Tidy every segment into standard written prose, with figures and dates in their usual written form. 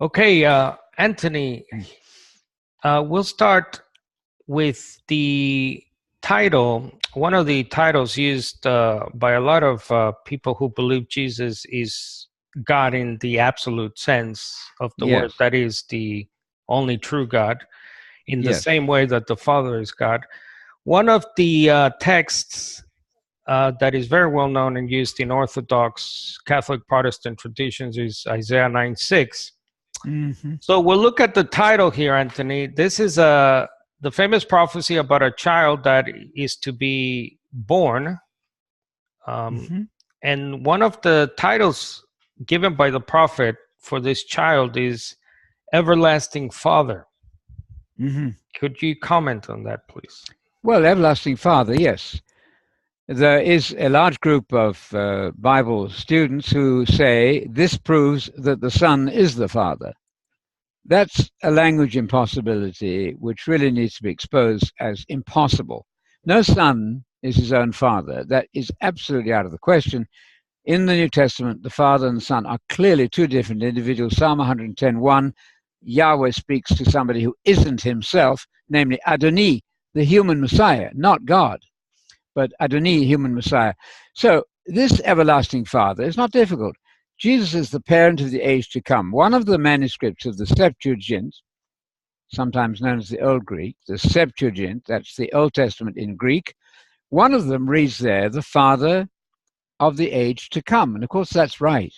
Okay, Anthony, we'll start with the title. One of the titles used by a lot of people who believe Jesus is God in the absolute sense of the word, Yes, that is the only true God, in the yes. same way that the Father is God. One of the texts that is very well known and used in Orthodox Catholic Protestant traditions is Isaiah 9:6. Hmm. So we'll look at the title here, Anthony. This is the famous prophecy about a child that is to be born. Um, Hmm. and one of the titles given by the prophet for this child is Everlasting Father. Hmm. Could you comment on that, please? Well, everlasting Father, yes. There is a large group of Bible students who say this proves that the Son is the Father. That's a language impossibility which really needs to be exposed as impossible. No son is his own father. That is absolutely out of the question. In the New Testament, the Father and the Son are clearly two different individuals. Psalm 110:1, Yahweh speaks to somebody who isn't himself, namely Adoni, the human Messiah, not God, but Adoni, human Messiah. So this everlasting Father is not difficult. Jesus is the parent of the age to come. One of the manuscripts of the Septuagint, sometimes known as the Old Greek, the Septuagint, that's the Old Testament in Greek, one of them reads there, the Father of the age to come. And of course, that's right.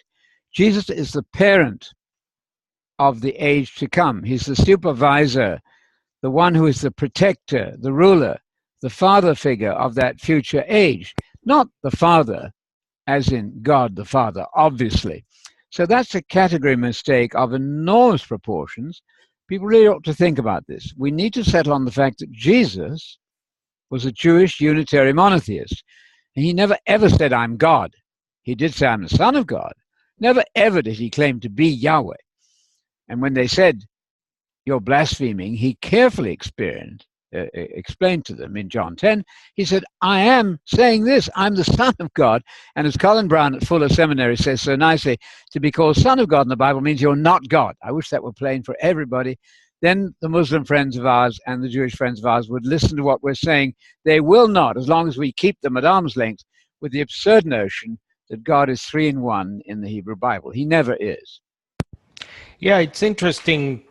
Jesus is the parent of the age to come. He's the supervisor, the one who is the protector, the ruler, the father figure of that future age, not the Father, as in God the Father, obviously. So that's a category mistake of enormous proportions. People really ought to think about this. We need to settle on the fact that Jesus was a Jewish Unitary monotheist. And he never ever said, I'm God. He did say, I'm the Son of God. Never ever did he claim to be Yahweh. And when they said, you're blaspheming, he carefully explained to them in John 10, he said, I am saying this, I'm the Son of God. And as Colin Brown at Fuller Seminary says so nicely, to be called Son of God in the Bible means you're not God. I wish that were plain for everybody. Then the Muslim friends of ours and the Jewish friends of ours would listen to what we're saying. They will not, as long as we keep them at arm's length with the absurd notion that God is three in one in the Hebrew Bible. He never is. Yeah, it's interesting.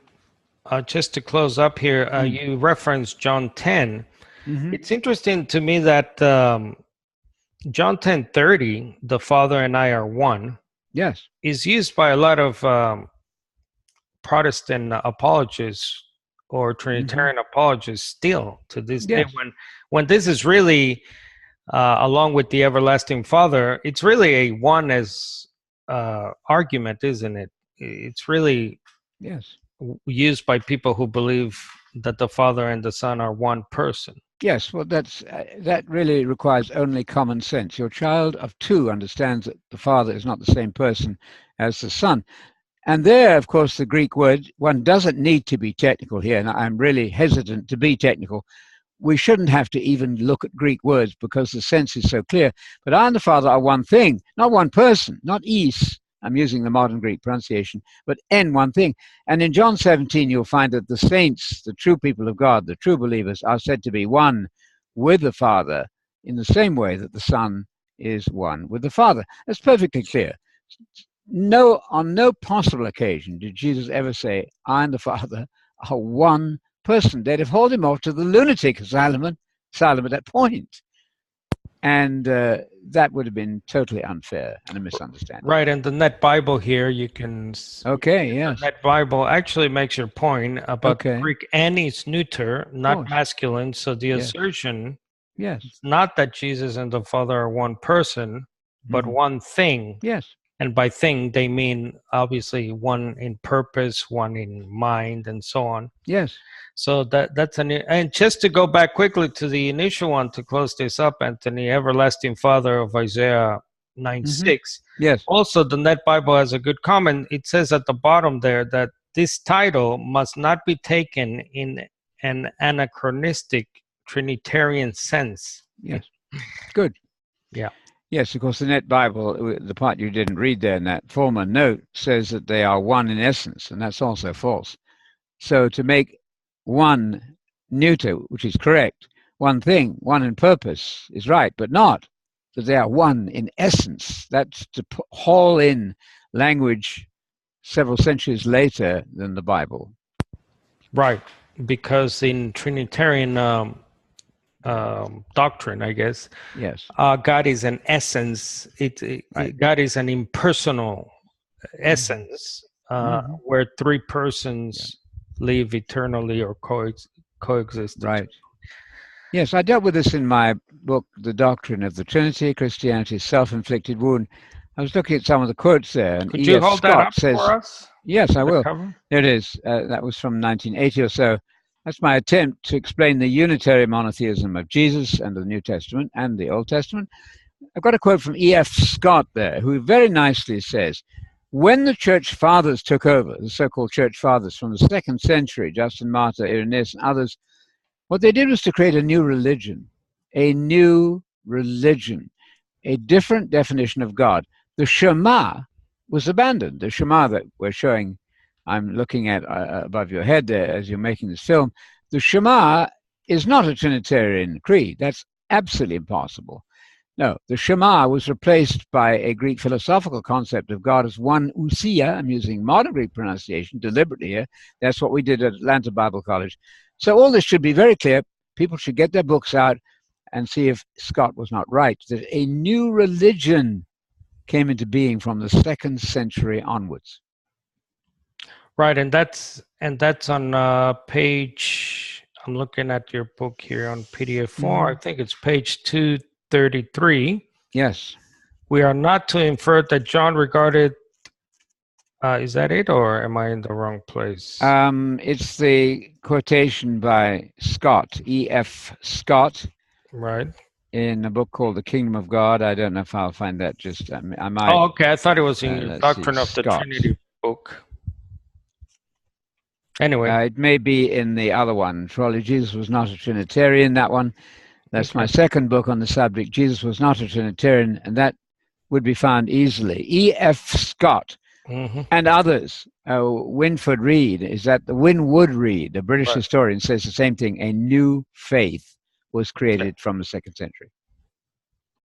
Just to close up here, Mm. you referenced John 10. Mm-hmm. It's interesting to me that John 10:30, the Father and I are one, Yes. is used by a lot of Protestant apologists or Mm-hmm. Trinitarian apologists still to this day. Yes. When this is really, along with the everlasting Father, it's really a oneness argument, isn't it? It's really Yes. used by people who believe that the Father and the Son are one person. Yes, well, that really requires only common sense. Your child of 2 understands that the father is not the same person as the son. And there, of course, the Greek word, one doesn't need to be technical here, and I'm really hesitant to be technical. We shouldn't have to even look at Greek words because the sense is so clear. But I and the Father are one thing, not one person, not is. I'm using the modern Greek pronunciation, but en, one thing. And in John 17, you'll find that the saints, the true people of God, the true believers, are said to be one with the Father in the same way that the Son is one with the Father. That's perfectly clear. No, on no possible occasion did Jesus ever say, I and the Father are one person. They'd have hauled him off to the lunatic asylum at that point. And that would have been totally unfair and a misunderstanding. Right, and the Net Bible here, you can. Okay, The yes. Net Bible actually makes your point about the Okay, Greek "and" is neuter, of not course. masculine. So the Yes, assertion yes. is not that Jesus and the Father are one person, but Hmm. one thing. Yes, And by thing, they mean obviously one in purpose, one in mind, and so on. yes. So that's and just to go back quickly to the initial one to close this up, Anthony, everlasting Father of Isaiah 9 Hmm. 6. Yes, Also, the Net Bible has a good comment. It says at the bottom there that this title must not be taken in an anachronistic Trinitarian sense. yes. Good. Yeah. Yes, of course, the Net Bible, the part you didn't read there in that former note, says that they are one in essence, and that's also false. So to make one neuter, which is correct, one thing, one in purpose is right, but not that they are one in essence. That's to haul in language several centuries later than the Bible. Right, because in Trinitarian doctrine, I guess, Yes, God is an essence. right. God is an impersonal essence, Mhm. where three Yeah, persons live eternally or coexist. right. Yes, I dealt with this in my book, The Doctrine of the Trinity, Christianity's Self-Inflicted Wound. I was looking at some of the quotes there, and Could you E.F. hold that Scott up for says, us? yes, I The will. cover. There it is. That was from 1980 or so. That's my attempt to explain the unitary monotheism of Jesus and the New Testament and the Old Testament. I've got a quote from E.F. Scott there, who very nicely says, when the church fathers took over, the so-called church fathers from the 2nd century, Justin Martyr, Irenaeus, and others, what they did was to create a new religion, a new religion, a different definition of God. The Shema was abandoned. The Shema that we're showing, I'm looking at above your head there as you're making this film, the Shema is not a Trinitarian creed. That's absolutely impossible. No, the Shema was replaced by a Greek philosophical concept of God as one ousia. I'm using modern Greek pronunciation deliberately here. That's what we did at Atlanta Bible College. So all this should be very clear. People should get their books out and see if Scott was not right, that a new religion came into being from the 2nd century onwards. Right, and that's on page. I'm looking at your book here on PDF4. I think it's page 233. Yes. We are not to infer that John regarded. Is that it, or am I in the wrong place? It's the quotation by Scott, E.F. Scott, Right. in a book called The Kingdom of God. I don't know if I'll find that. Just I might. Oh, okay. I thought it was in your let's Doctrine see, of the Scott. Trinity book. Anyway, it may be in the other one. Surely Jesus was not a Trinitarian. That one. That's okay. my second book on the subject. Jesus was not a Trinitarian, and that would be found easily. E.F. Scott and others. Winford Reed, is that the Winwood Reed, a British Right. historian, says the same thing. A new faith was created from the 2nd century.